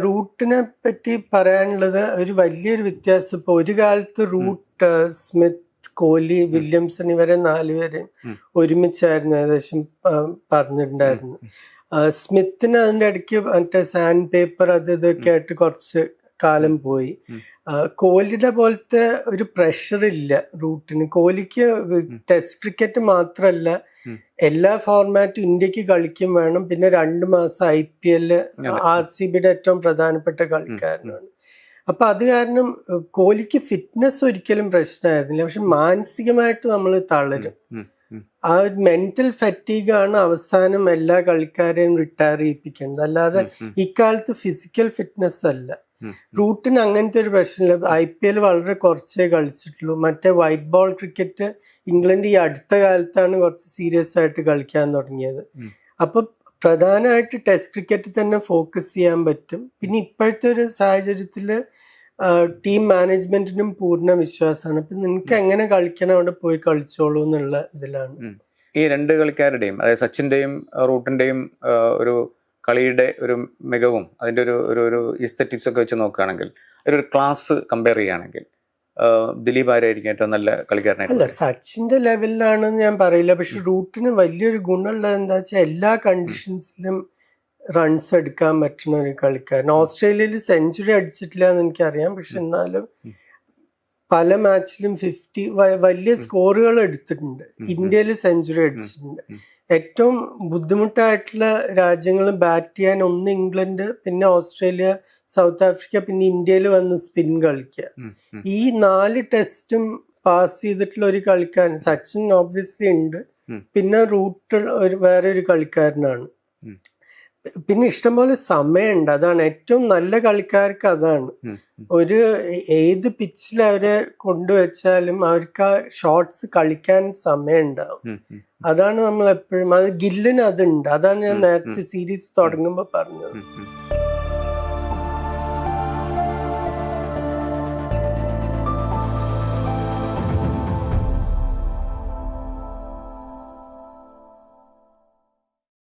റൂട്ടിനെ പറ്റി പറയാനുള്ളത് ഒരു വലിയൊരു വ്യത്യാസം. ഇപ്പൊ ഒരു കാലത്ത് റൂട്ട്, സ്മിത്ത്, കോഹ്ലി, വില്യംസൺ ഇവരെ 4 പേരെയും ഒരുമിച്ചായിരുന്നു ഏകദേശം പറഞ്ഞിട്ടുണ്ടായിരുന്നു. സ്മിത്തിന് അതിന്റെ ഇടയ്ക്ക് മറ്റേ സാൻഡ് പേപ്പർ അത് ഇതൊക്കെ ആയിട്ട് കുറച്ച് കാലം പോയി. കോഹ്ലിയുടെ പോലത്തെ ഒരു പ്രഷർ ഇല്ല റൂട്ടിന്. കോഹ്ലിക്ക് ടെസ്റ്റ് ക്രിക്കറ്റ് മാത്രല്ല എല്ലാ ഫോർമാറ്റും ഇന്ത്യക്ക് കളിക്കും വേണം. പിന്നെ 2 മാസം IPL, RCBയുടെ ഏറ്റവും പ്രധാനപ്പെട്ട കളിക്കാരനാണ്. അപ്പൊ അത് കാരണം കോഹ്ലിക്ക് ഫിറ്റ്നസ് ഒരിക്കലും പ്രശ്നമായിരുന്നില്ല. പക്ഷെ മാനസികമായിട്ട് നമ്മൾ തളരും. ആ ഒരു മെന്റൽ ഫറ്റീഗ് ആണ് അവസാനം എല്ലാ കളിക്കാരെയും റിട്ടയർ ചെയ്യിപ്പിക്കുന്നത്. അല്ലാതെ ഇക്കാലത്ത് ഫിസിക്കൽ ഫിറ്റ്നസ് അല്ല. റൂട്ടിന് അങ്ങനത്തെ ഒരു പ്രശ്നമില്ല. IPL വളരെ കുറച്ചേ കളിച്ചിട്ടുള്ളൂ. മറ്റേ വൈറ്റ് ബോൾ ക്രിക്കറ്റ് ഇംഗ്ലണ്ട് ഈ അടുത്ത കാലത്താണ് കുറച്ച് സീരിയസ് ആയിട്ട് കളിക്കാൻ തുടങ്ങിയത്. അപ്പൊ പ്രധാനമായിട്ട് ടെസ്റ്റ് ക്രിക്കറ്റ് തന്നെ ഫോക്കസ് ചെയ്യാൻ പറ്റും. പിന്നെ ഇപ്പോഴത്തെ ഒരു സാഹചര്യത്തില് ടീം മാനേജ്മെന്റിനും പൂർണ്ണ വിശ്വാസമാണ്. അപ്പൊ നിനക്ക് എങ്ങനെ കളിക്കണം അവിടെ പോയി കളിച്ചോളൂ എന്നുള്ള ഇതിലാണ്. ഈ 2 കളിക്കാരുടെയും, അതായത് സച്ചിന്റെയും റൂട്ടിന്റെയും ഒരു കളിയുടെ ഒരു മികവും അതിന്റെ ഒരു ഈസ്തെറ്റിക്സ് ഒക്കെ വെച്ച് നോക്കുകയാണെങ്കിൽ, ഒരു ക്ലാസ് കമ്പയർ ചെയ്യുകയാണെങ്കിൽ ദിലീപ് ആരായിരിക്കും ഏറ്റവും നല്ല കളിക്കാരനായിട്ട്? അല്ല, സച്ചിന്റെ ലെവലിലാണെന്ന് ഞാൻ പറയില്ല. പക്ഷെ റൂട്ടിന് വലിയൊരു ഗുണമുള്ളത് എന്താ വെച്ചാൽ എല്ലാ കണ്ടീഷൻസിലും റൺസ് എടുക്കാൻ പറ്റുന്ന ഒരു കളിക്കാരൻ. ഓസ്ട്രേലിയയിൽ സെഞ്ചുറി അടിച്ചിട്ടില്ല എന്ന് എനിക്കറിയാം. പക്ഷെ എന്നാലും പല മാച്ചിലും 50 വലിയ സ്കോറുകൾ എടുത്തിട്ടുണ്ട്. ഇന്ത്യയിൽ സെഞ്ചുറി അടിച്ചിട്ടുണ്ട്. ഏറ്റവും ബുദ്ധിമുട്ടായിട്ടുള്ള രാജ്യങ്ങൾ ബാറ്റ് ചെയ്യാൻ ഒന്ന് ഇംഗ്ലണ്ട്, പിന്നെ ഓസ്ട്രേലിയ, സൗത്ത് ആഫ്രിക്ക, പിന്നെ ഇന്ത്യയിൽ വന്ന് സ്പിൻ കളിക്കുക. ഈ 4 ടെസ്റ്റും പാസ് ചെയ്തിട്ടുള്ള ഒരു കളിക്കാരൻ സച്ചിൻ ഓബ്വിയസ്ലി ഉണ്ട്. പിന്നെ റൂട്ട് വേറെ ഒരു കളിക്കാരനാണ്. പിന്നെ ഇഷ്ടംപോലെ സമയമുണ്ട്. അതാണ് ഏറ്റവും നല്ല കളിക്കാർക്ക്. അതാണ് ഒരു ഏത് പിച്ചിൽ അവരെ കൊണ്ടുവച്ചാലും അവർക്ക് ആ ഷോട്ട്സ് കളിക്കാൻ സമയം ഉണ്ടാവും. അതാണ് നമ്മൾ എപ്പോഴും, അത് ഗില്ലിന് അതുണ്ട്. അതാണ് ഞാൻ നേരത്തെ സീരീസ് തുടങ്ങുമ്പോൾ പറഞ്ഞത്.